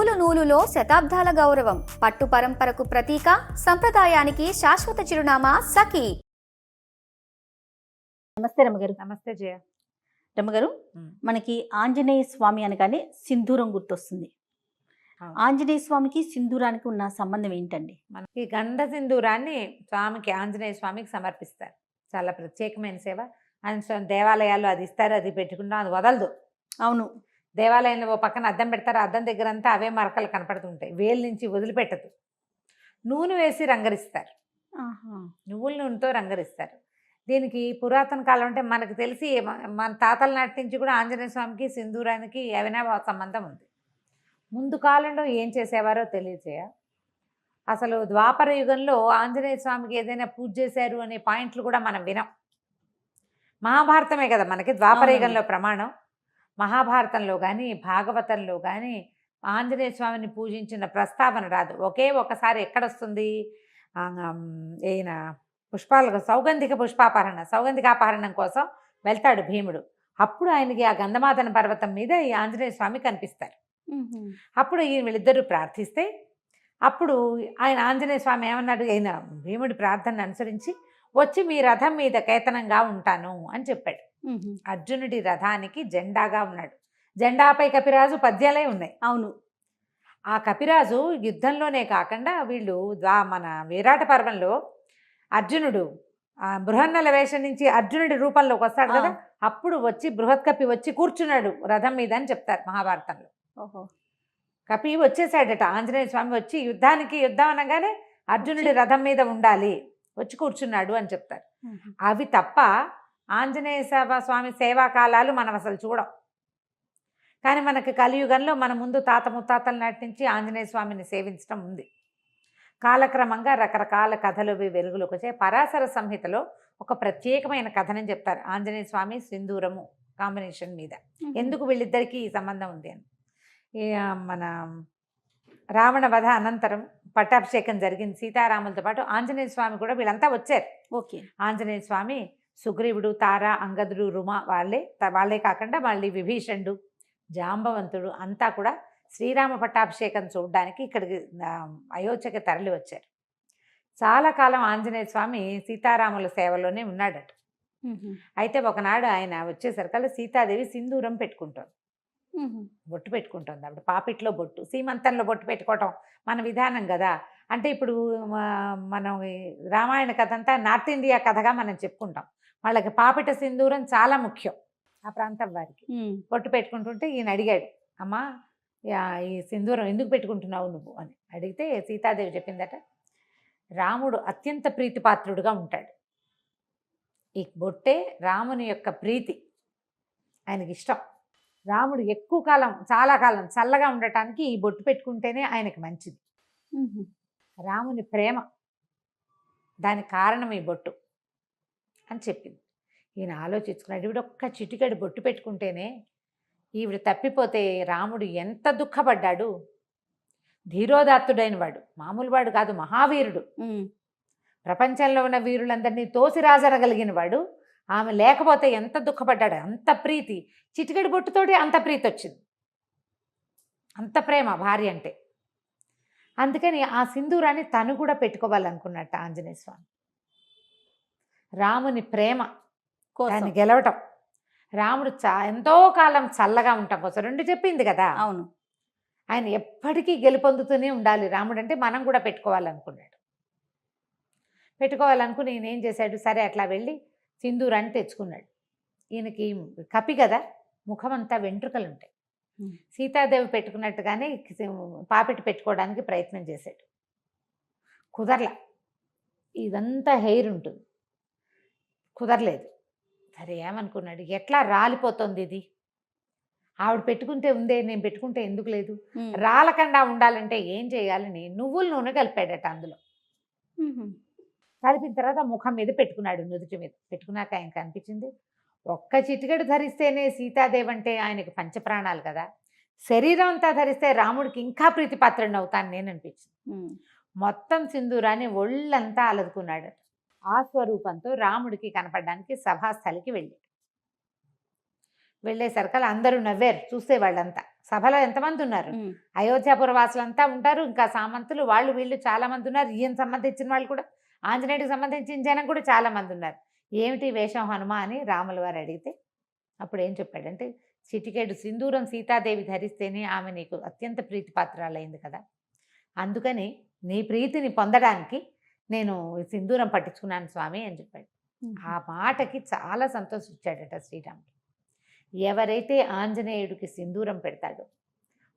నూలు నూలులో శతాబ్దాల గౌరవం, పట్టు పరంపరకు ప్రతీక, సంప్రదాయానికి శాశ్వత చిరునామా సఖీ. నమస్తే రమ్మగారు. నమస్తే జయ. రమ్మగారు, మనకి ఆంజనేయ స్వామి అనగానే సింధూరం గుర్తొస్తుంది. ఆంజనేయ స్వామికి సింధూరానికి ఉన్న సంబంధం ఏంటండి? మనకి గంధ సింధూరాన్ని స్వామికి, ఆంజనేయ స్వామికి సమర్పిస్తారు. చాలా ప్రత్యేకమైన సేవ. ఆయన దేవాలయాల్లో అది ఇస్తారు, అది పెట్టుకుంటాం, అది వదలదు. అవును, దేవాలయంలో ఓ పక్కన అద్దం పెడతారు, అద్దం దగ్గర అంతా అవే మరకలు కనపడుతుంటాయి, వేలు నుంచి వదిలిపెట్టదు. నూనె వేసి రంగరిస్తారు, నువ్వుల నూనెతో రంగరిస్తారు. దీనికి పురాతన కాలం అంటే మనకు తెలిసి మన తాతల నాటి నుంచి కూడా ఆంజనేయ స్వామికి సింధూరానికి అవినాభావ సంబంధం ఉంది. ముందు కాలంలో ఏం చేసేవారో తెలియజేయ. అసలు ద్వాపర యుగంలో ఆంజనేయ స్వామికి ఏదైనా పూజ చేశారు అనే పాయింట్లు కూడా మనం వినం. మహాభారతమే కదా మనకి ద్వాపర యుగంలో ప్రమాణం. మహాభారతంలో కానీ భాగవతంలో కానీ ఆంజనేయ స్వామిని పూజించిన ప్రస్తావన రాదు. ఒకే ఒకసారి ఎక్కడొస్తుంది, ఈయన సౌగంధికాపహరణం కోసం వెళ్తాడు భీముడు. అప్పుడు ఆయనకి ఆ గంధమాదన పర్వతం మీద ఈ ఆంజనేయ స్వామి కనిపిస్తారు. అప్పుడు వీళ్ళిద్దరూ ప్రార్థిస్తే అప్పుడు ఆయన ఆంజనేయ స్వామి ఏమన్నాడు, ఆయన భీముడి ప్రార్థనను అనుసరించి వచ్చి మీ రథం మీద కేతనంగా ఉంటాను అని చెప్పాడు. అర్జునుడి రథానికి జెండాగా ఉన్నాడు. జెండాపై కపిరాజు పద్యాలే ఉన్నాయి. అవును, ఆ కపిరాజు యుద్ధంలోనే కాకుండా వీళ్ళు మన విరాట పర్వంలో అర్జునుడు బృహన్నల వేషం నుంచి అర్జునుడి రూపంలోకి వస్తాడు కదా, అప్పుడు వచ్చి బృహత్ కపి వచ్చి కూర్చున్నాడు రథం మీద అని చెప్తారు మహాభారతంలో. కపి వచ్చేసాడట, ఆంజనేయ స్వామి వచ్చి యుద్ధం అనగానే అర్జునుడి రథం మీద ఉండాలి, వచ్చి కూర్చున్నాడు అని చెప్తారు. అవి తప్ప ఆంజనేయ స్వామి సేవాకాలాలు మనం అసలు చూడం. కానీ మనకి కలియుగంలో మన ముందు తాత ముత్తాతల నాటి నుంచి ఆంజనేయ స్వామిని సేవించడం ఉంది. కాలక్రమంగా రకరకాల కథలు వెలుగులోకి వచ్చాయి. పరాశర సంహితలో ఒక ప్రత్యేకమైన కథనని చెప్తారు ఆంజనేయ స్వామి సింధూరము కాంబినేషన్ మీద. ఎందుకు వీళ్ళిద్దరికీ ఈ సంబంధం ఉంది అని. మన రావణ వధ అనంతరం పట్టాభిషేకం జరిగింది సీతారాములతో పాటు. ఆంజనేయ స్వామి కూడా వీళ్ళంతా వచ్చారు. ఓకే, ఆంజనేయ స్వామి, సుగ్రీవుడు, తార, అంగదుడు, రుమ వాళ్ళే కాకుండా మళ్ళీ విభీషణుడు, జాంబవంతుడు అంతా కూడా శ్రీరామ పట్టాభిషేకం చూడడానికి ఇక్కడికి అయోధ్యకి తరలి వచ్చారు. చాలా కాలం ఆంజనేయ స్వామి సీతారాముల సేవలోనే ఉన్నాడట. అయితే ఒకనాడు ఆయన వచ్చేసరికల్లా సీతాదేవి సింధూరం పెట్టుకుంటుంది, బొట్టు పెట్టుకుంటుంది. అప్పుడు పాపిట్లో బొట్టు, సీమంతంలో బొట్టు పెట్టుకోవటం మన విధానం కదా. అంటే ఇప్పుడు మనం రామాయణ కథ అంతా నార్త్ ఇండియా కథగా మనం చెప్పుకుంటాం. వాళ్ళకి పాపిట సింధూరం చాలా ముఖ్యం ఆ ప్రాంతం వారికి. బొట్టు పెట్టుకుంటుంటే ఈయన అడిగాడు, అమ్మా ఈ సింధూరం ఎందుకు పెట్టుకుంటున్నావు నువ్వు అని అడిగితే సీతాదేవి చెప్పిందట, రాముడు అత్యంత ప్రీతిపాత్రుడుగా ఉంటాడు, ఈ బొట్టే రాముని యొక్క ప్రీతి, ఆయనకి ఇష్టం. రాముడు ఎక్కువ కాలం, చాలా కాలం చల్లగా ఉండటానికి ఈ బొట్టు పెట్టుకుంటేనే ఆయనకి మంచిది. రాముని ప్రేమ, దానికి కారణం ఈ బొట్టు అని చెప్పింది. ఈయన ఆలోచించుకున్నాడు, ఈవిడ ఒక్క చిటికెడు బొట్టు పెట్టుకుంటేనే ఈవిడ తప్పిపోతే రాముడు ఎంత దుఃఖపడ్డాడు. ధీరోదాత్తుడైన వాడు, మామూలు వాడు కాదు, మహావీరుడు. ప్రపంచంలో ఉన్న వీరులందరినీ తోసిరాజరగలిగిన వాడు. ఆమె లేకపోతే ఎంత దుఃఖపడ్డాడు, అంత ప్రీతి. చిటికెడు బొట్టుతోటి అంత ప్రీతి వచ్చింది, అంత ప్రేమ భార్య అంటే. అందుకని ఆ సింధూరాన్ని తను కూడా పెట్టుకోవాలనుకున్నట్ట ఆంజనేయ స్వామి. రాముని ప్రేమ దాన్ని గెలవటం, రాముడు ఎంతో కాలం చల్లగా ఉండటం కోసం రెండు చెప్పింది కదా. అవును, ఆయన ఎప్పటికీ గెలుపొందుతూనే ఉండాలి రాముడు అంటే, మనం కూడా పెట్టుకోవాలనుకున్నాడు. పెట్టుకోవాలనుకుని ఈయన ఏం చేశాడు, సరే అట్లా వెళ్ళి సింధూరాన్ని తెచ్చుకున్నాడు. ఈయనకి కపి కదా, ముఖమంతా వెంట్రుకలు ఉంటాయి. సీతాదేవి పెట్టుకున్నట్టుగానే పాపిటి పెట్టుకోవడానికి ప్రయత్నం చేశాడు, కుదరలా. ఇదంతా హెయిర్ ఉంటుంది, కుదరలేదు. సరే ఏమనుకున్నాడు, ఎట్లా రాలిపోతుంది ఇది, ఆవిడ పెట్టుకుంటే ఉందే, నేను పెట్టుకుంటే ఎందుకు లేదు, రాలకుండా ఉండాలంటే ఏం చేయాలని నువ్వుల నూనె కలిపాడట. అందులో కలిపిన తర్వాత ముఖం మీద పెట్టుకున్నాడు, నుదుటి మీద పెట్టుకున్నాక ఆయనకు అనిపించింది, ఒక్క చిటికెడు ధరిస్తేనే సీతాదేవి అంటే ఆయనకు పంచప్రాణాలు కదా, శరీరం అంతా ధరిస్తే రాముడికి ఇంకా ప్రీతిపాత్రుడిని అవుతాను నేను అనిపించింది. మొత్తం సింధూరాన్ని ఒళ్ళంతా అలదుకున్నాడట. ఆ స్వరూపంతో రాముడికి కనపడడానికి సభాస్థలికి వెళ్ళాడు. వెళ్ళేసరికి అందరూ నవ్వారు చూసే వాళ్ళంతా. సభలో ఎంతమంది ఉన్నారు, ఉమ్. అయోధ్యాపుర వాసులంతా ఉంటారు, ఇంకా సామంతులు వాళ్ళు వీళ్ళు చాలా మంది ఉన్నారు, ఈయన సంబంధించిన వాళ్ళు కూడా, ఆంజనేయుడికి సంబంధించిన జనం కూడా చాలా మంది ఉన్నారు. ఏమిటి వేషం హనుమ అని రాముల వారు అడిగితే అప్పుడు ఏం చెప్పాడంటే, చిటికేడు సింధూరం సీతాదేవి ధరిస్తేనే ఆమె నీకు అత్యంత ప్రీతిపాత్రాలైంది కదా, అందుకని నీ ప్రీతిని పొందడానికి నేను ఈ సింధూరం పట్టించుకున్నాను స్వామి అని చెప్పాడు. ఆ మాటకి చాలా సంతోషించాడట శ్రీరాముడు. ఎవరైతే ఆంజనేయుడికి సింధూరం పెడతాడో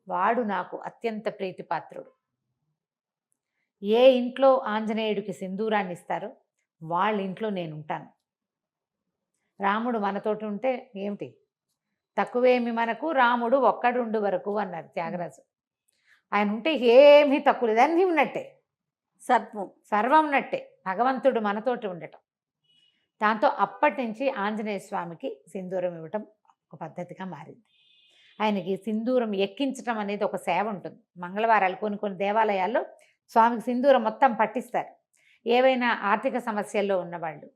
వాడు నాకు అత్యంత ప్రీతిపాత్రుడు. ఏ ఇంట్లో ఆంజనేయుడికి సింధూరాన్ని ఇస్తారో వాళ్ళ ఇంట్లో నేను ఉంటాను. రాముడు మనతోటి ఉంటే ఏమిటి తక్కువేమి మనకు, రాముడు ఒక్కడుండు వరకు అన్నారు త్యాగరాజు. ఆయన ఉంటే ఏమీ తక్కువ లేదు, అన్నీ ఉన్నట్టే, సర్వం ఉన్నట్టే, భగవంతుడు మనతోటి ఉండటం. దాంతో అప్పటి నుంచి ఆంజనేయ స్వామికి సింధూరం ఇవ్వటం ఒక పద్ధతిగా మారింది. ఆయనకి సింధూరం ఎక్కించటం అనేది ఒక సేవ ఉంటుంది. మంగళవారాలు కొన్ని దేవాలయాల్లో స్వామికి సింధూరం మొత్తం పట్టిస్తారు. ఏవైనా ఆర్థిక సమస్యల్లో ఉన్నవాళ్ళు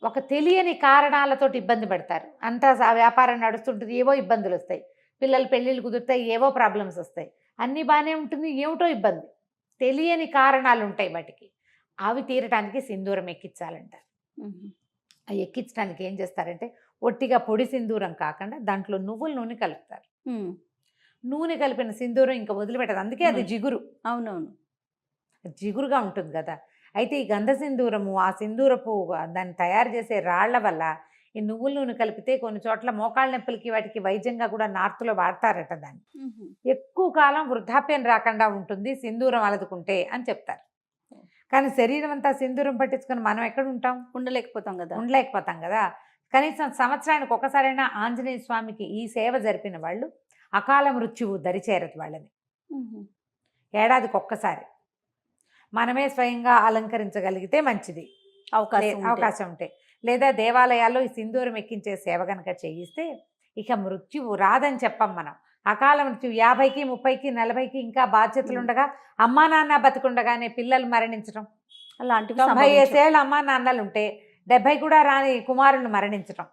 ఒక తెలియని కారణాలతోటి ఇబ్బంది పడతారు. అంతా వ్యాపారం నడుస్తుంటుంది, ఏవో ఇబ్బందులు వస్తాయి, పిల్లలు పెళ్ళిళ్ళు కుదురుతాయి, ఏవో ప్రాబ్లమ్స్ వస్తాయి, అన్నీ బాగానే ఉంటుంది, ఏమిటో ఇబ్బంది, తెలియని కారణాలు ఉంటాయి వాటికి. అవి తీరటానికి సింధూరం ఎక్కించాలంటారు. అవి ఎక్కించడానికి ఏం చేస్తారంటే ఒట్టిగా పొడి సింధూరం కాకుండా దాంట్లో నువ్వుల నూనె కలుపుతారు. నూనె కలిపిన సింధూరం ఇంకా వదిలిపెట్టదు, అందుకే అది జిగురు. అవునవును, జిగురుగా ఉంటుంది కదా. అయితే ఈ గంధ సింధూరము, ఆ సింధూరపు దాన్ని తయారు చేసే రాళ్ల వల్ల ఈ నువ్వుల నూనె కలిపితే కొన్ని చోట్ల మోకాళ్ళ నొప్పులకి వాటికి వైద్యంగా కూడా నార్త్లో వాడతారట. దాన్ని ఎక్కువ కాలం వృద్ధాప్యం రాకుండా ఉంటుంది సింధూరం అలదుకుంటే అని చెప్తారు. కానీ శరీరం అంతా సింధూరం పట్టించుకొని మనం ఎక్కడ ఉంటాం, ఉండలేకపోతాం కదా. కనీసం సంవత్సరానికి ఒకసారైనా ఆంజనేయ స్వామికి ఈ సేవ జరిపిన వాళ్ళు అకాల మృత్యువు దరిచేరదు వాళ్ళని. ఏడాదికి ఒక్కసారి మనమే స్వయంగా అలంకరించగలిగితే మంచిది, అవకాశం ఉంటే. లేదా దేవాలయాల్లో ఈ సింధూరం ఎక్కించే సేవ కనుక చేయిస్తే ఇక మృత్యువు రాదని చెప్పం మనం. అకాల మృత్యువు 50కి 30కి 40కి ఇంకా బాధ్యతలు ఉండగా, అమ్మా నాన్న బతికుండగానే పిల్లలు మరణించడం, అలాంటివి 95 ఏళ్ళ అమ్మా నాన్నలు ఉంటే 70 కూడా రాని కుమారులు మరణించడం,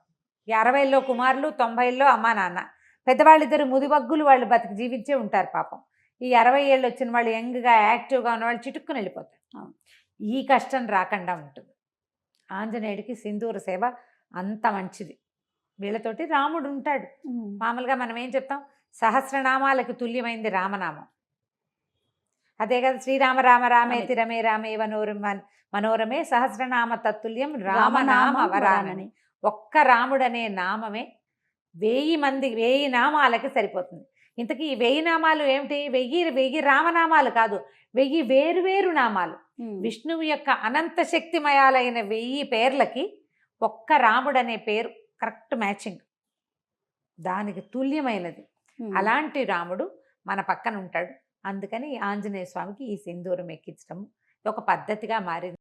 60లో కుమారులు 90లో అమ్మా నాన్న, పెద్దవాళ్ళిద్దరు ముదివగ్గులు వాళ్ళు బతికి జీవించే ఉంటారు పాపం. ఈ 60 ఏళ్ళు వచ్చిన వాళ్ళు యంగ్గా యాక్టివ్గా ఉన్న వాళ్ళు చిటుక్కుని వెళ్ళిపోతారు. ఈ కష్టం రాకుండా ఉంటుంది. ఆంజనేయుడికి సింధూర సేవ అంత మంచిది. వీళ్ళతోటి రాముడు ఉంటాడు. మామూలుగా మనం ఏం చెప్తాం, సహస్రనామాలకు తుల్యమైంది రామనామం. అదే కదా, శ్రీరామ రామ రామేతి రమే రామే మనోరమే సహస్రనామ తత్తుల్యం రామనామ వరానని. ఒక్క రాముడు అనే నామమే 1000 నామాలకి సరిపోతుంది. ఇంతకీ ఈ 1000 నామాలు ఏమిటి? 1000 రామనామాలు కాదు, 1000 వేరు నామాలు. విష్ణువు యొక్క అనంత శక్తిమయాలైన 1000 పేర్లకి ఒక్క రాముడు అనే పేరు కరెక్ట్ మ్యాచింగ్, దానికి తుల్యమైనది. అలాంటి రాముడు మన పక్కన ఉంటాడు. అందుకని ఆంజనేయ స్వామికి ఈ సింధూరం ఎక్కించడం ఒక పద్ధతిగా మారింది.